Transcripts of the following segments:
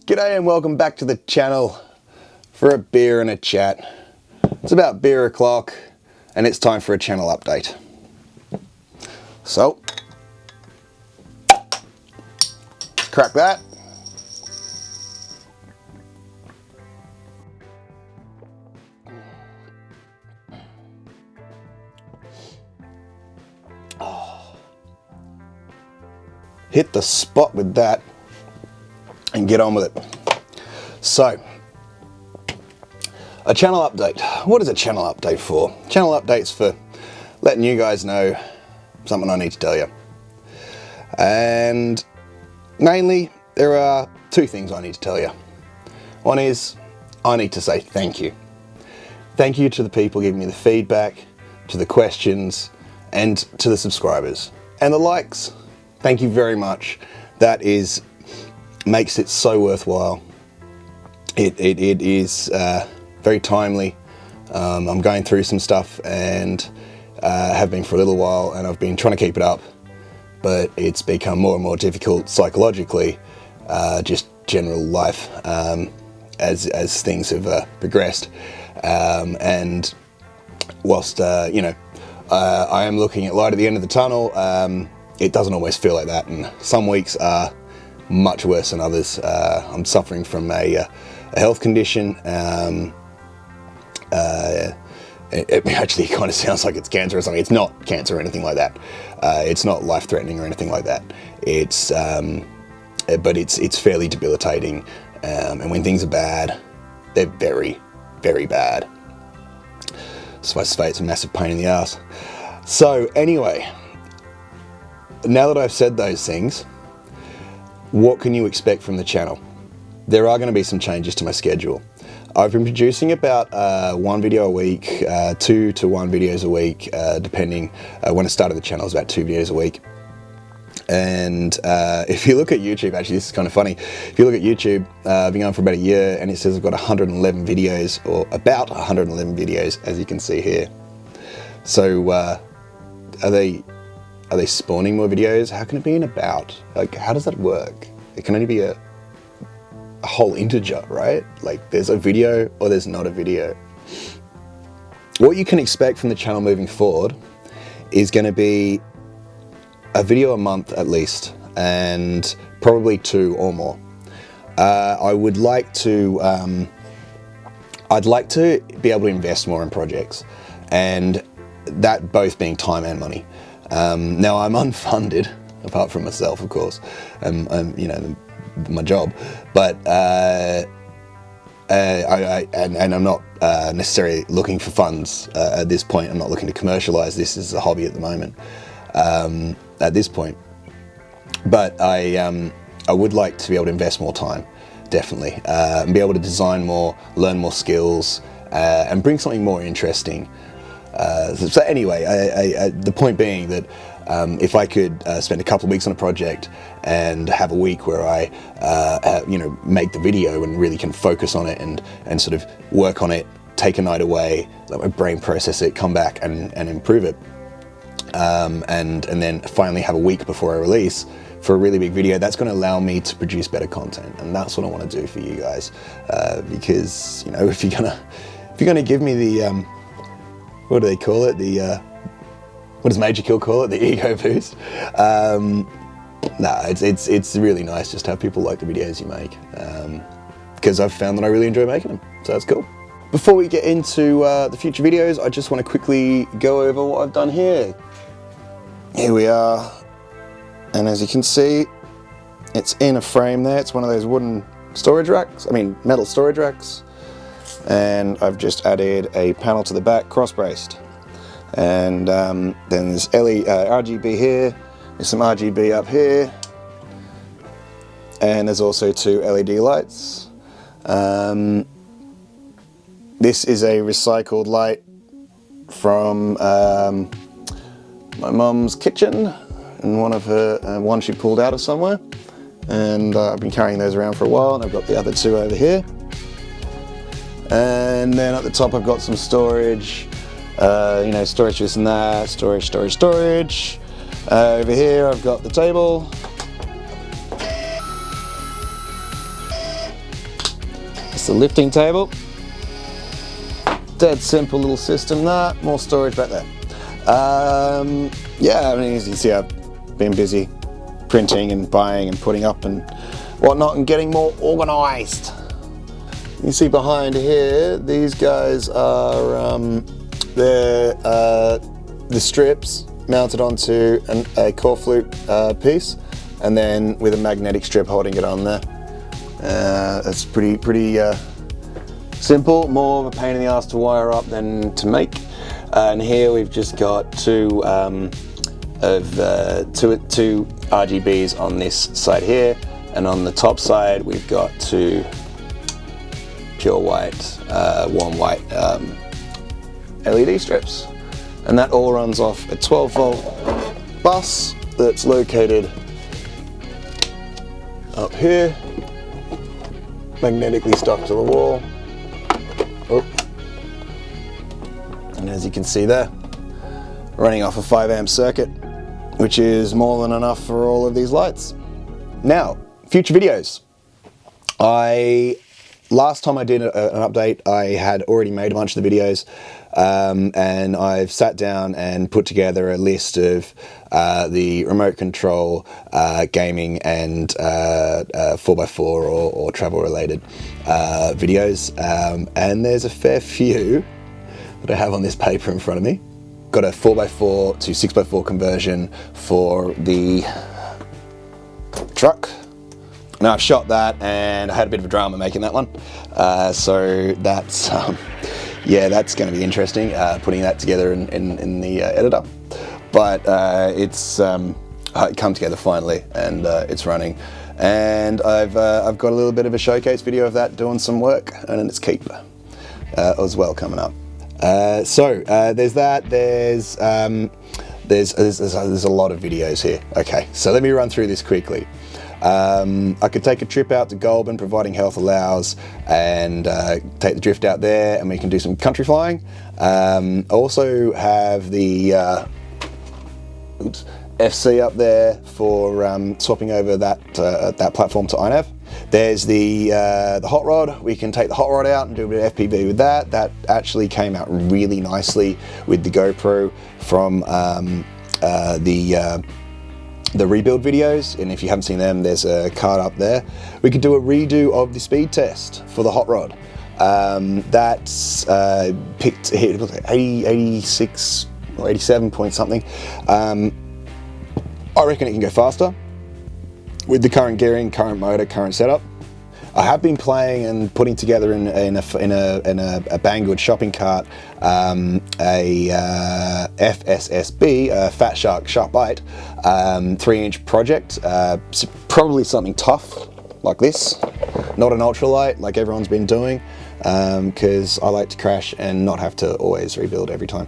G'day and welcome back to the channel for a beer and a chat. It's about beer o'clock and it's time for a channel update. So, crack that. Hit the spot with that and get on with it. So, a channel update. What is a channel update for? Channel update's for letting you guys know something I need to tell you. And mainly, there are two things I need to tell you. One is, I need to say thank you. Thank you to the people giving me the feedback, to the questions, and to the subscribers. And the likes. Thank you very much. That makes it so worthwhile. It is very timely. I'm going through some stuff and have been for a little while, and I've been trying to keep it up, but it's become more and more difficult psychologically, just general life, as things have progressed. And whilst I am looking at light at the end of the tunnel, it doesn't always feel like that, and some weeks are much worse than others. I'm suffering from a health condition. It actually kind of sounds like it's cancer or something. It's not cancer or anything like that. It's not life-threatening or anything like that. But it's fairly debilitating. And when things are bad, they're very, very bad. Suffice to say, it's a massive pain in the ass. So anyway, now that I've said those things, what can you expect from the channel? There are going to be some changes to my schedule. I've been producing about one video a week, 2 to 1 videos a week, depending. When I started the channel, it was about 2 videos a week. And if you look at YouTube, actually, this is kind of funny. If you look at YouTube, I've been going for about a year, and it says I've got 111 videos, or about 111 videos, as you can see here. So, are they spawning more videos? How can it be in about? Like, how does that work? It can only be a whole integer, right? Like, there's a video or there's not a video. What you can expect from the channel moving forward is going to be a video a month at least, and probably 2 or more. I'd like to be able to invest more in projects, and that both being time and money. Now I'm unfunded, apart from myself, of course, and my job, but I'm not necessarily looking for funds at this point. I'm not looking to commercialize this as a hobby at the moment, at this point. But I would like to be able to invest more time, definitely, and be able to design more, learn more skills, and bring something more interesting. So anyway, the point being that if I could spend a couple of weeks on a project and have a week where I make the video and really can focus on it and sort of work on it, take a night away, let my brain process it, come back and improve it, and then finally have a week before I release for a really big video, that's going to allow me to produce better content, and that's what I want to do for you guys, because if you're gonna give me the what do they call it? What does Major Kill call it? The ego boost. It's really nice just to have people like the videos you make, because I've found that I really enjoy making them, so that's cool. Before we get into the future videos, I just want to quickly go over what I've done here. Here we are, and as you can see, it's in a frame there. It's one of those wooden storage racks, metal storage racks. And I've just added a panel to the back, cross-braced. And then there's RGB here, there's some RGB up here, and there's also 2 LED lights. This is a recycled light from my mum's kitchen, and one she pulled out of somewhere. And I've been carrying those around for a while, and I've got the other 2 over here. And then at the top I've got some storage, storage this and that, storage. Over here I've got the table. That's the lifting table. Dead simple little system there. More storage back there. Yeah, I mean, as you see, I've been busy printing and buying and putting up and whatnot and getting more organised. You see behind here, these guys are the strips mounted onto a core flute piece, and then with a magnetic strip holding it on there. It's pretty simple, more of a pain in the ass to wire up than to make. And here we've just got two RGBs on this side here, and on the top side we've got two pure white, warm white LED strips, and that all runs off a 12-volt bus that's located up here, magnetically stuck to the wall. Oh. And as you can see there, running off a 5-amp circuit, which is more than enough for all of these lights. Now, future videos. Last time I did an update, I had already made a bunch of the videos, and I've sat down and put together a list of the remote control gaming and 4x4 or travel related videos, and there's a fair few that I have on this paper in front of me. Got a 4x4 to 6x4 conversion for the truck. Now I've shot that, and I had a bit of a drama making that one, so that's yeah, that's going to be interesting, putting that together in the editor. But it's come together finally, and it's running, and I've got a little bit of a showcase video of that doing some work, and its keep as well coming up. So there's that. There's a lot of videos here. Okay, so let me run through this quickly. I could take a trip out to Goulburn, providing health allows, and take the drift out there, and we can do some country flying. Also have the FC up there for swapping over that platform to iNav. There's the hot rod. We can take the hot rod out and do a bit of FPV with that. That actually came out really nicely with the GoPro from the rebuild videos, and if you haven't seen them, there's a card up there. We could do a redo of the speed test for the hot rod. That's picked 86 or 87 point something. I reckon it can go faster with the current gearing, current motor, current setup. I have been playing and putting together in a Banggood shopping cart a FSSB, Fat Shark Sharp Bite, 3-inch project. Probably something tough like this, not an ultralight like everyone's been doing, because I like to crash and not have to always rebuild every time.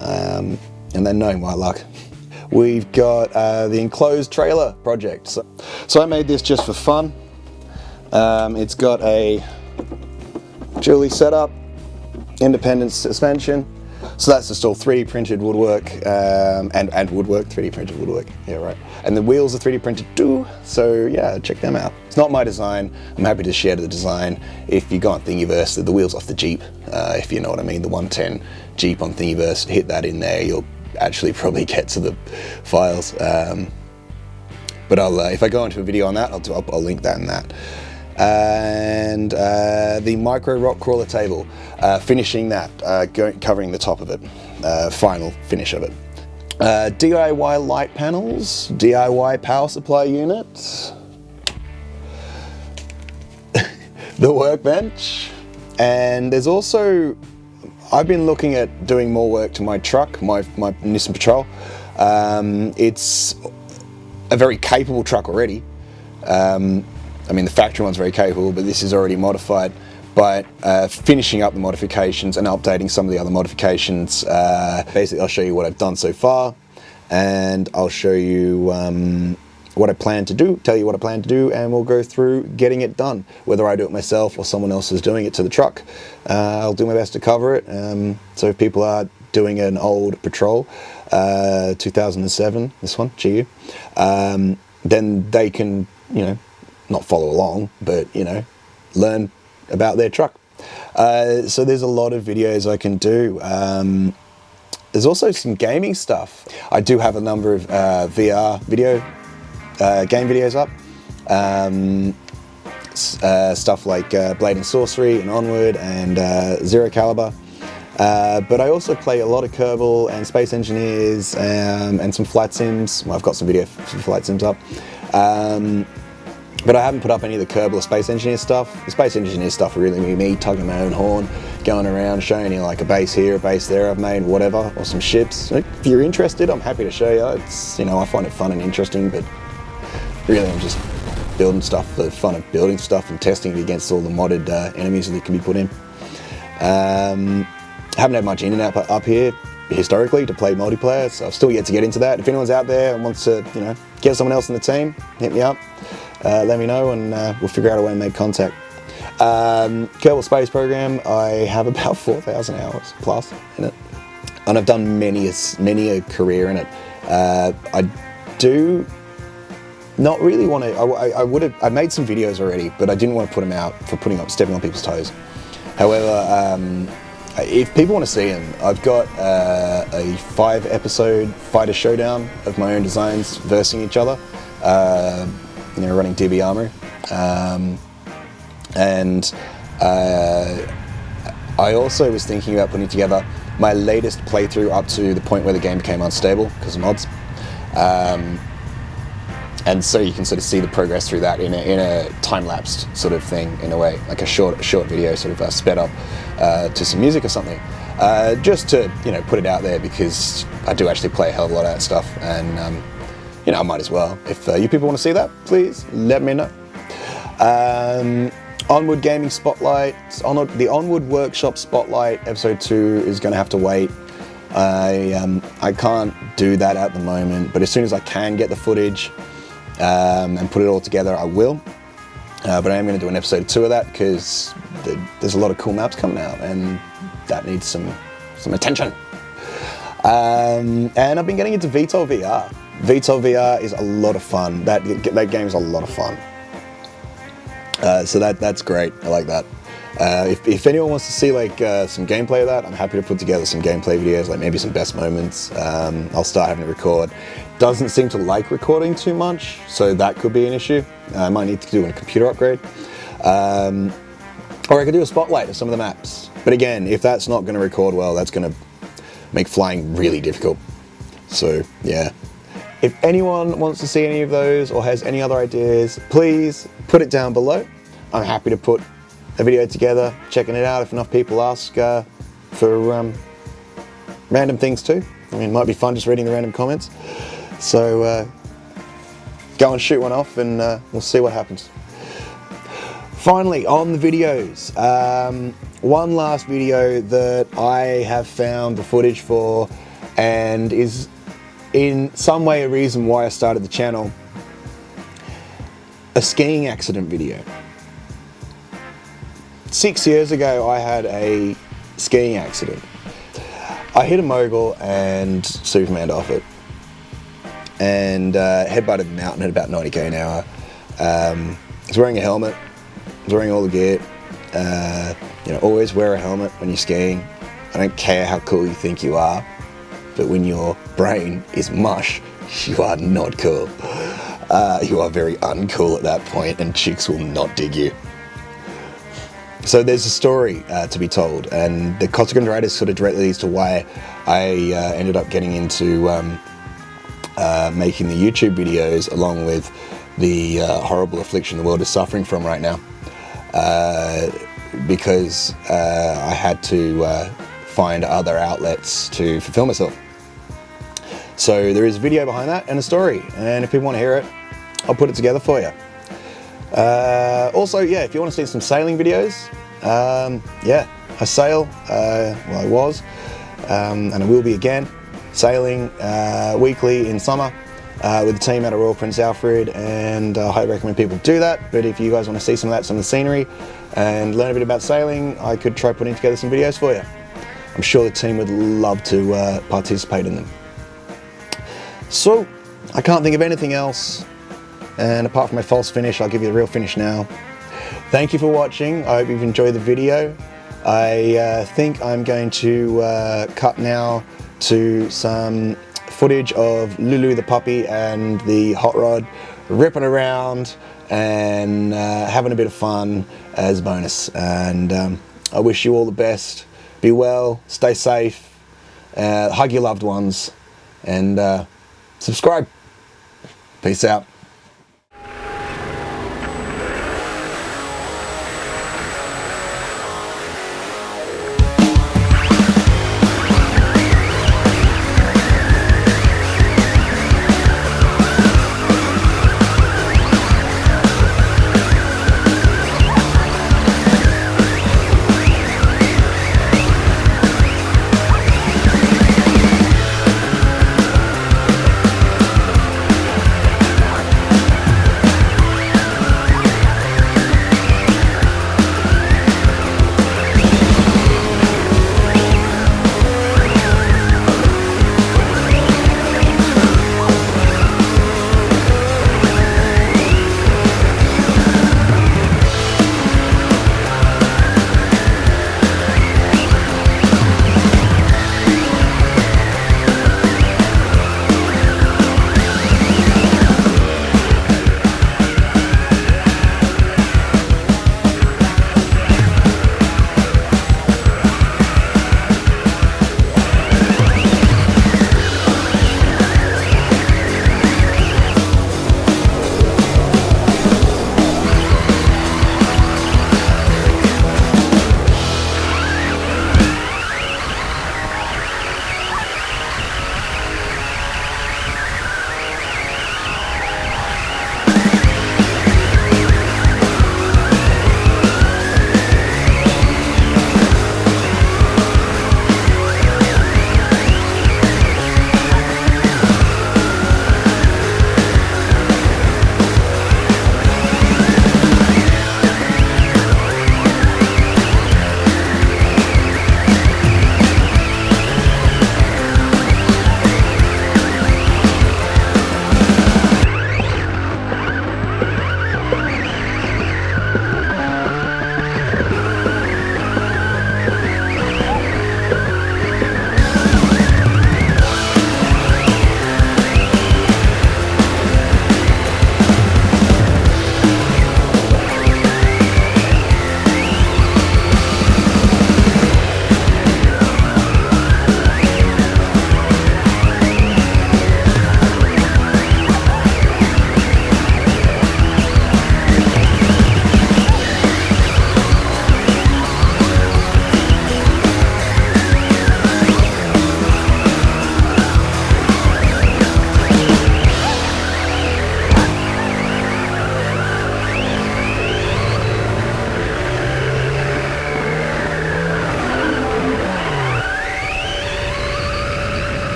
And then knowing my luck, we've got the enclosed trailer project. So I made this just for fun. It's got a Julie setup, independent suspension. So that's just all 3D printed woodwork, and woodwork, 3D printed woodwork, yeah right. And the wheels are 3D printed too, so yeah, check them out. It's not my design, I'm happy to share the design. If you go on Thingiverse, the wheels off the Jeep, if you know what I mean, the 110 Jeep on Thingiverse, hit that in there, you'll actually probably get to the files. But if I go into a video on that, I'll link that in that. And the micro rock crawler table, finishing that, covering the top of it, final finish of it. DIY light panels, DIY power supply unit, the workbench, and there's also, I've been looking at doing more work to my truck, my Nissan Patrol. It's a very capable truck already. I mean, the factory one's very capable, but this is already modified. But finishing up the modifications and updating some of the other modifications. Basically, I'll show you what I've done so far, and I'll show you what I plan to do, tell you what I plan to do, and we'll go through getting it done. Whether I do it myself or someone else is doing it to the truck, I'll do my best to cover it. So if people are doing an old Patrol, 2007, this one, GU, then they can, you know, not follow along, but, you know, learn about their truck. So there's a lot of videos I can do. There's also some gaming stuff. I do have a number of VR game videos up. Stuff like Blade and Sorcery and Onward and Zero Caliber. But I also play a lot of Kerbal and Space Engineers and some flight sims. Well, I've got some video for flight sims up. But I haven't put up any of the Kerbal or Space Engineer stuff. The Space Engineer stuff are really me tugging my own horn, going around showing you like a base here, a base there I've made, whatever, or some ships. If you're interested, I'm happy to show you. It's, you know, I find it fun and interesting, but really I'm just building stuff for the fun of building stuff and testing it against all the modded enemies that can be put in. Haven't had much internet up here historically to play multiplayer, so I've still yet to get into that. If anyone's out there and wants to, you know, get someone else in the team, hit me up. Let me know and we'll figure out a way to make contact. Kerbal Space Program, I have about 4,000 hours plus in it, and I've done many a career in it. I do not really want to. I made some videos already, but I didn't want to put them out for stepping on people's toes. However, if people want to see them, I've got a 5-episode fighter showdown of my own designs versing each other. You know, running DB armor, and I also was thinking about putting together my latest playthrough up to the point where the game became unstable because of mods, and so you can sort of see the progress through that in a time-lapsed sort of thing, in a way, like a short video, sort of sped up to some music or something, just to, you know, put it out there, because I do actually play a hell of a lot of that stuff, and you know, I might as well. If you people want to see that, please let me know. Onward Gaming Spotlight, the Onward Workshop Spotlight episode 2 is going to have to wait. I can't do that at the moment, but as soon as I can get the footage and put it all together, I will. But I am going to do an episode 2 of that, because there's a lot of cool maps coming out, and that needs some attention. And I've been getting into VTOL VR. VTOL VR is a lot of fun. That game is a lot of fun. So that's great. I like that. If anyone wants to see like some gameplay of that, I'm happy to put together some gameplay videos, like maybe some best moments. I'll start having to record. Doesn't seem to like recording too much, so that could be an issue. I might need to do a computer upgrade. Or I could do a spotlight of some of the maps. But again, if that's not going to record well, that's going to make flying really difficult. So yeah. If anyone wants to see any of those or has any other ideas, please put it down below. I'm happy to put a video together, checking it out if enough people ask for random things too. I mean, it might be fun just reading the random comments. So go and shoot one off, and we'll see what happens. Finally, on the videos, one last video that I have found the footage for and is in some way a reason why I started the channel. A skiing accident video. 6 years ago I had a skiing accident. I hit a mogul and Superman'd off it, and headbutted the mountain at about 90k an hour. I was wearing a helmet, I was wearing all the gear. You know, always wear a helmet when you're skiing. I don't care how cool you think you are, but when your brain is mush, you are not cool. You are very uncool at that point, and chicks will not dig you. So there's a story to be told, and the consequences sort of directly leads to why I ended up getting into making the YouTube videos, along with the horrible affliction the world is suffering from right now, because I had to find other outlets to fulfill myself. So there is a video behind that and a story, and if people want to hear it, I'll put it together for you. Also, yeah, if you want to see some sailing videos, yeah, I sail, well I was, and I will be again, sailing weekly in summer with the team out of Royal Prince Alfred, and I highly recommend people do that. But if you guys want to see some of that, some of the scenery, and learn a bit about sailing, I could try putting together some videos for you. I'm sure the team would love to participate in them. So, I can't think of anything else, and apart from my false finish, I'll give you the real finish now. Thank you for watching. I hope you've enjoyed the video. I think I'm going to cut now to some footage of Lulu the puppy and the hot rod ripping around and having a bit of fun as a bonus. And I wish you all the best. Be well, stay safe, hug your loved ones, and subscribe. Peace out.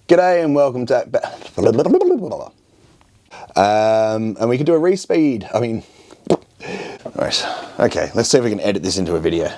G'day and welcome to... and we can do a respeed. I mean... Right, okay, let's see if we can edit this into a video.